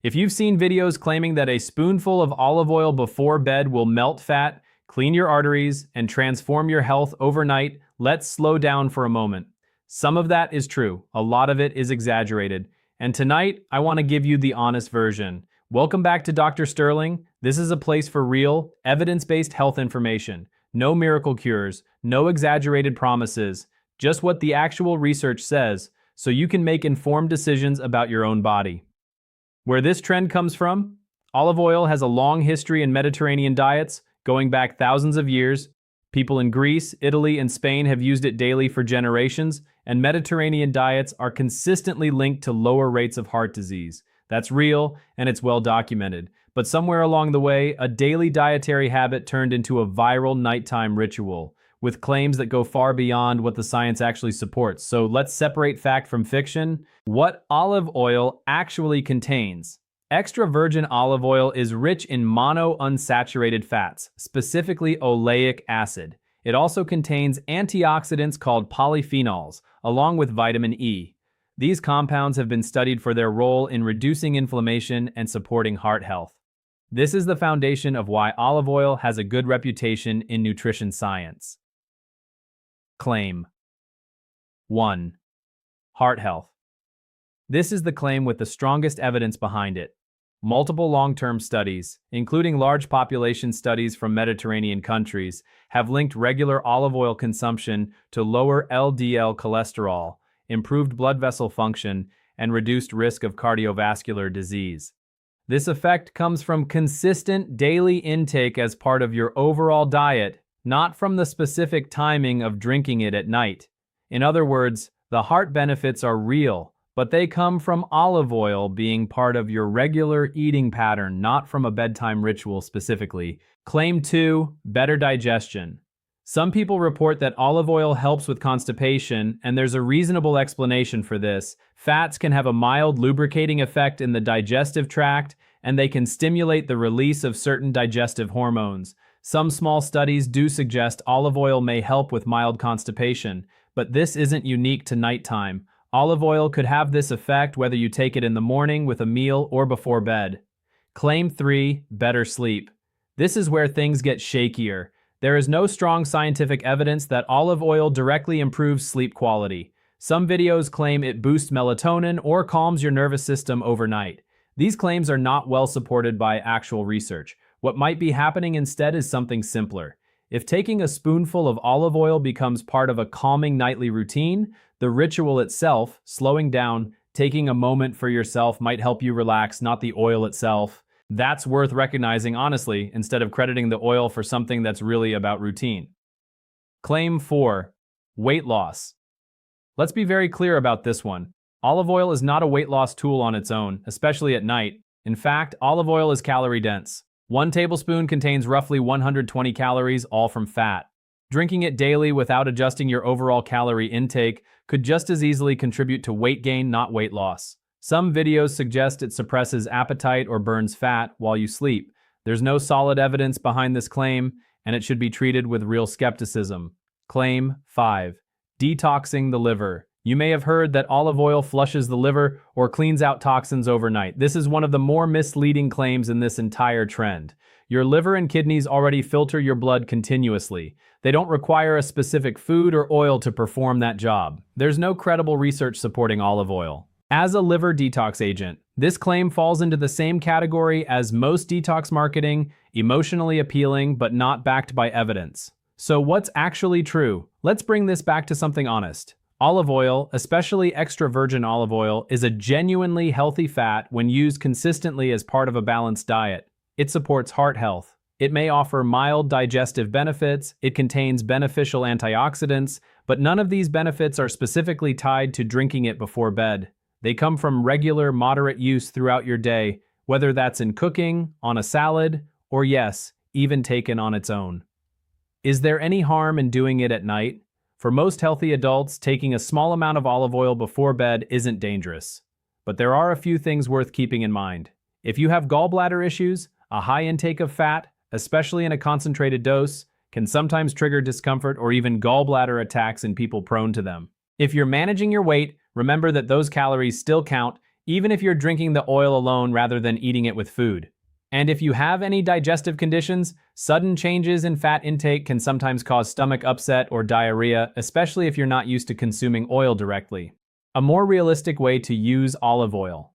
If you've seen videos claiming that a spoonful of olive oil before bed will melt fat, clean your arteries, and transform your health overnight, let's slow down for a moment. Some of that is true, a lot of it is exaggerated. And tonight, I want to give you the honest version. Welcome back to Dr. Sterling. This is a place for real, evidence-based health information. No miracle cures, no exaggerated promises, just what the actual research says, so you can make informed decisions about your own body. Where this trend comes from? Olive oil has a long history in Mediterranean diets, going back thousands of years. People in Greece, Italy, and Spain have used it daily for generations, and Mediterranean diets are consistently linked to lower rates of heart disease. That's real, and it's well documented. But somewhere along the way, a daily dietary habit turned into a viral nighttime ritual, with claims that go far beyond what the science actually supports. So let's separate fact from fiction. What olive oil actually contains. Extra virgin olive oil is rich in monounsaturated fats, specifically oleic acid. It also contains antioxidants called polyphenols, along with vitamin E. These compounds have been studied for their role in reducing inflammation and supporting heart health. This is the foundation of why olive oil has a good reputation in nutrition science. Claim 1. Heart health. This is the claim with the strongest evidence behind it. Multiple long-term studies, including large population studies from Mediterranean countries, have linked regular olive oil consumption to lower LDL cholesterol, improved blood vessel function, and reduced risk of cardiovascular disease. This effect comes from consistent daily intake as part of your overall diet, not from the specific timing of drinking it at night. In other words, the heart benefits are real, but they come from olive oil being part of your regular eating pattern, not from a bedtime ritual specifically. Claim 2, better digestion. Some people report that olive oil helps with constipation, and there's a reasonable explanation for this. Fats can have a mild lubricating effect in the digestive tract, and they can stimulate the release of certain digestive hormones. Some small studies do suggest olive oil may help with mild constipation, but this isn't unique to nighttime. Olive oil could have this effect whether you take it in the morning with a meal or before bed. Claim 3, better sleep. This is where things get shakier. There is no strong scientific evidence that olive oil directly improves sleep quality. Some videos claim it boosts melatonin or calms your nervous system overnight. These claims are not well supported by actual research. What might be happening instead is something simpler. If taking a spoonful of olive oil becomes part of a calming nightly routine, the ritual itself, slowing down, taking a moment for yourself might help you relax, not the oil itself. That's worth recognizing honestly, instead of crediting the oil for something that's really about routine. Claim 4, weight loss. Let's be very clear about this one. Olive oil is not a weight loss tool on its own, especially at night. In fact, olive oil is calorie dense. 1 tablespoon contains roughly 120 calories, all from fat. Drinking it daily without adjusting your overall calorie intake could just as easily contribute to weight gain, not weight loss. Some videos suggest it suppresses appetite or burns fat while you sleep. There's no solid evidence behind this claim, and it should be treated with real skepticism. Claim 5, detoxing the liver. You may have heard that olive oil flushes the liver or cleans out toxins overnight. This is one of the more misleading claims in this entire trend. Your liver and kidneys already filter your blood continuously. They don't require a specific food or oil to perform that job. There's no credible research supporting olive oil as a liver detox agent. This claim falls into the same category as most detox marketing, emotionally appealing but not backed by evidence. So what's actually true? Let's bring this back to something honest. Olive oil, especially extra virgin olive oil, is a genuinely healthy fat when used consistently as part of a balanced diet. It supports heart health. It may offer mild digestive benefits. It contains beneficial antioxidants, but none of these benefits are specifically tied to drinking it before bed. They come from regular, moderate use throughout your day, whether that's in cooking, on a salad, or yes, even taken on its own. Is there any harm in doing it at night? For most healthy adults, taking a small amount of olive oil before bed isn't dangerous. But there are a few things worth keeping in mind. If you have gallbladder issues, a high intake of fat, especially in a concentrated dose, can sometimes trigger discomfort or even gallbladder attacks in people prone to them. If you're managing your weight, remember that those calories still count, even if you're drinking the oil alone rather than eating it with food. And if you have any digestive conditions, sudden changes in fat intake can sometimes cause stomach upset or diarrhea, especially if you're not used to consuming oil directly. A more realistic way to use olive oil.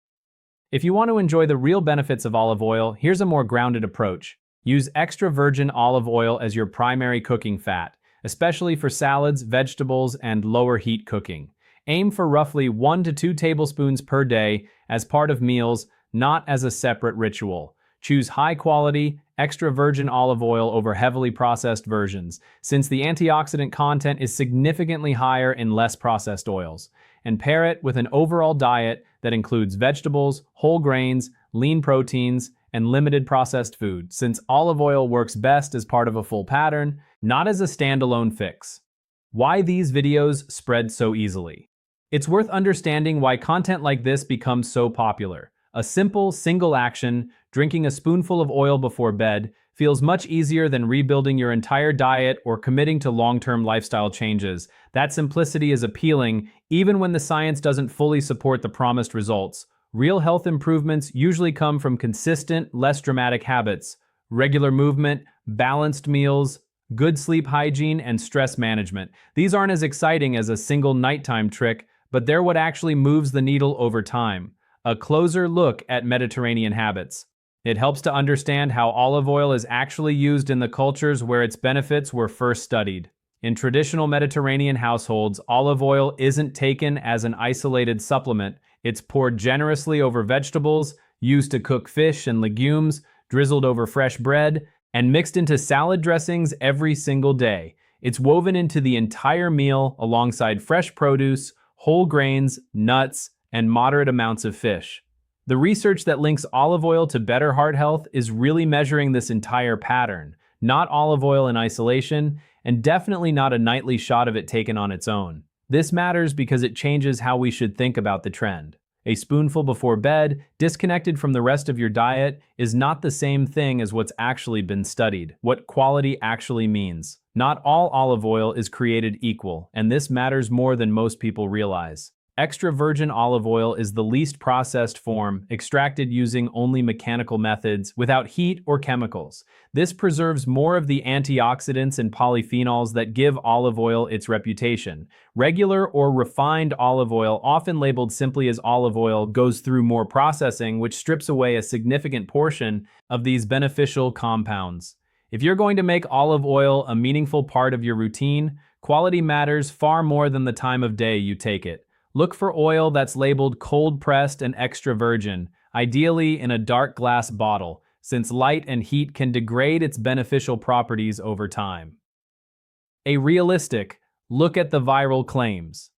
If you want to enjoy the real benefits of olive oil, here's a more grounded approach. Use extra virgin olive oil as your primary cooking fat, especially for salads, vegetables, and lower heat cooking. Aim for roughly 1 to 2 tablespoons per day as part of meals, not as a separate ritual. Choose high-quality, extra virgin olive oil over heavily processed versions, since the antioxidant content is significantly higher in less processed oils. And pair it with an overall diet that includes vegetables, whole grains, lean proteins, and limited processed food, since olive oil works best as part of a full pattern, not as a standalone fix. Why these videos spread so easily? It's worth understanding why content like this becomes so popular. A simple, single action, drinking a spoonful of oil before bed, feels much easier than rebuilding your entire diet or committing to long-term lifestyle changes. That simplicity is appealing, even when the science doesn't fully support the promised results. Real health improvements usually come from consistent, less dramatic habits, regular movement, balanced meals, good sleep hygiene, and stress management. These aren't as exciting as a single nighttime trick, but they're what actually moves the needle over time. A closer look at Mediterranean habits. It helps to understand how olive oil is actually used in the cultures where its benefits were first studied. In traditional Mediterranean households, olive oil isn't taken as an isolated supplement. It's poured generously over vegetables, used to cook fish and legumes, drizzled over fresh bread, and mixed into salad dressings every single day. It's woven into the entire meal alongside fresh produce, whole grains, nuts, and moderate amounts of fish. The research that links olive oil to better heart health is really measuring this entire pattern, not olive oil in isolation, and definitely not a nightly shot of it taken on its own. This matters because it changes how we should think about the trend. A spoonful before bed, disconnected from the rest of your diet, is not the same thing as what's actually been studied, what quality actually means. Not all olive oil is created equal, and this matters more than most people realize. Extra virgin olive oil is the least processed form, extracted using only mechanical methods, without heat or chemicals. This preserves more of the antioxidants and polyphenols that give olive oil its reputation. Regular or refined olive oil, often labeled simply as olive oil, goes through more processing, which strips away a significant portion of these beneficial compounds. If you're going to make olive oil a meaningful part of your routine, quality matters far more than the time of day you take it. Look for oil that's labeled cold-pressed and extra virgin, ideally in a dark glass bottle, since light and heat can degrade its beneficial properties over time. A realistic look at the viral claims.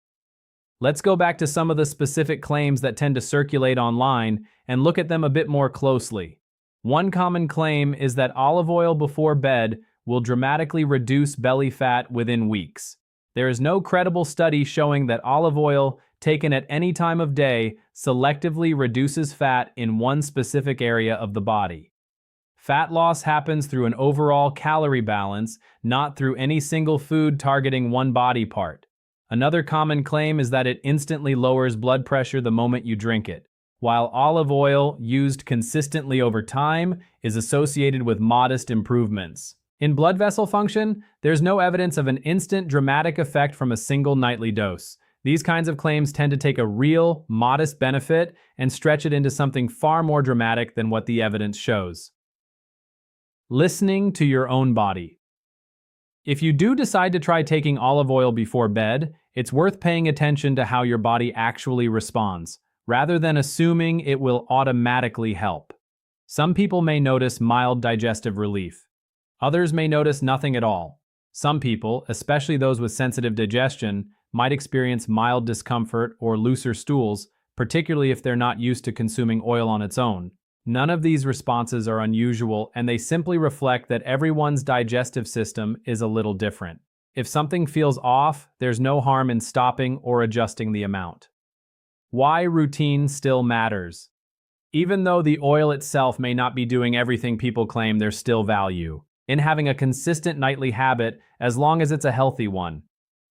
Let's go back to some of the specific claims that tend to circulate online and look at them a bit more closely. One common claim is that olive oil before bed will dramatically reduce belly fat within weeks. There is no credible study showing that olive oil, taken at any time of day, selectively reduces fat in one specific area of the body. Fat loss happens through an overall calorie balance, not through any single food targeting one body part. Another common claim is that it instantly lowers blood pressure the moment you drink it, while olive oil, used consistently over time, is associated with modest improvements. In blood vessel function, there's no evidence of an instant dramatic effect from a single nightly dose. These kinds of claims tend to take a real, modest benefit and stretch it into something far more dramatic than what the evidence shows. Listening to your own body. If you do decide to try taking olive oil before bed, it's worth paying attention to how your body actually responds, rather than assuming it will automatically help. Some people may notice mild digestive relief. Others may notice nothing at all. Some people, especially those with sensitive digestion, might experience mild discomfort or looser stools, particularly if they're not used to consuming oil on its own. None of these responses are unusual, and they simply reflect that everyone's digestive system is a little different. If something feels off, there's no harm in stopping or adjusting the amount. Why routine still matters. Even though the oil itself may not be doing everything people claim, there's still value in having a consistent nightly habit as long as it's a healthy one.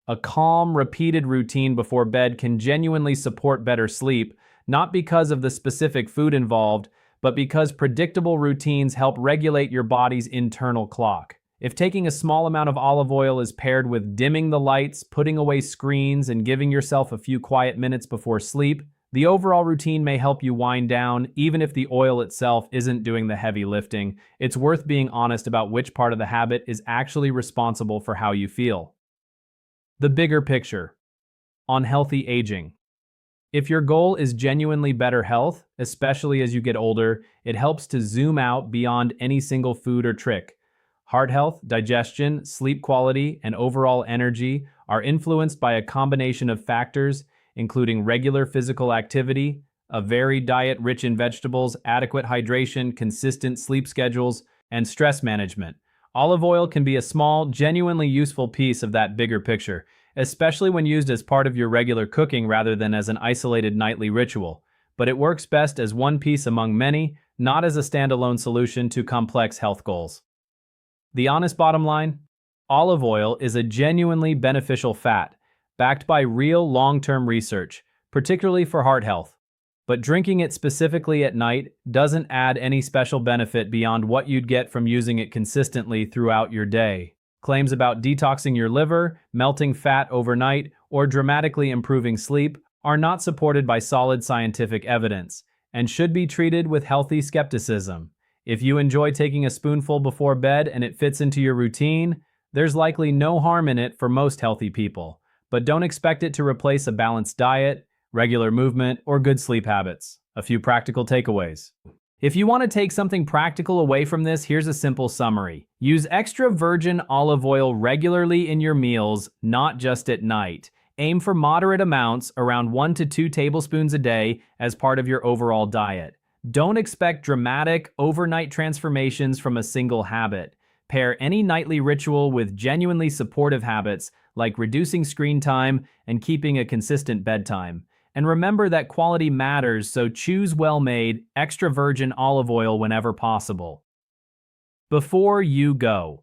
A calm, repeated routine before bed can genuinely support better sleep, not because of the specific food involved, but because predictable routines help regulate your body's internal clock. If taking a small amount of olive oil is paired with dimming the lights, putting away screens, and giving yourself a few quiet minutes before sleep, the overall routine may help you wind down, even if the oil itself isn't doing the heavy lifting. It's worth being honest about which part of the habit is actually responsible for how you feel. The bigger picture on healthy aging. If your goal is genuinely better health, especially as you get older, it helps to zoom out beyond any single food or trick. Heart health, digestion, sleep quality, and overall energy are influenced by a combination of factors, including regular physical activity, a varied diet rich in vegetables, adequate hydration, consistent sleep schedules, and stress management. Olive oil can be a small, genuinely useful piece of that bigger picture, especially when used as part of your regular cooking rather than as an isolated nightly ritual. But it works best as one piece among many, not as a standalone solution to complex health goals. The honest bottom line? Olive oil is a genuinely beneficial fat, backed by real long-term research, particularly for heart health. But drinking it specifically at night doesn't add any special benefit beyond what you'd get from using it consistently throughout your day. Claims about detoxing your liver, melting fat overnight, or dramatically improving sleep are not supported by solid scientific evidence and should be treated with healthy skepticism. If you enjoy taking a spoonful before bed and it fits into your routine, there's likely no harm in it for most healthy people. But don't expect it to replace a balanced diet, regular movement, or good sleep habits. A few practical takeaways. If you want to take something practical away from this, here's a simple summary. Use extra virgin olive oil regularly in your meals, not just at night. Aim for moderate amounts, around 1 to 2 tablespoons a day, as part of your overall diet. Don't expect dramatic, overnight transformations from a single habit. Pair any nightly ritual with genuinely supportive habits, like reducing screen time and keeping a consistent bedtime. And remember that quality matters, so choose well-made, extra virgin olive oil whenever possible. Before you go.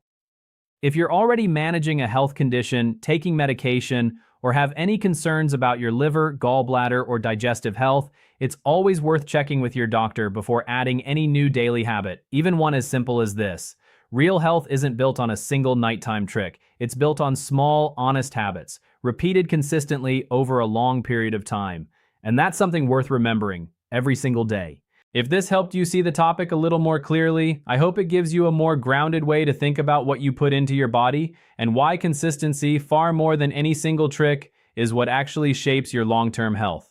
If you're already managing a health condition, taking medication, or have any concerns about your liver, gallbladder, or digestive health, it's always worth checking with your doctor before adding any new daily habit, even one as simple as this. Real health isn't built on a single nighttime trick. It's built on small, honest habits, repeated consistently over a long period of time. And that's something worth remembering every single day. If this helped you see the topic a little more clearly, I hope it gives you a more grounded way to think about what you put into your body and why consistency, far more than any single trick, is what actually shapes your long-term health.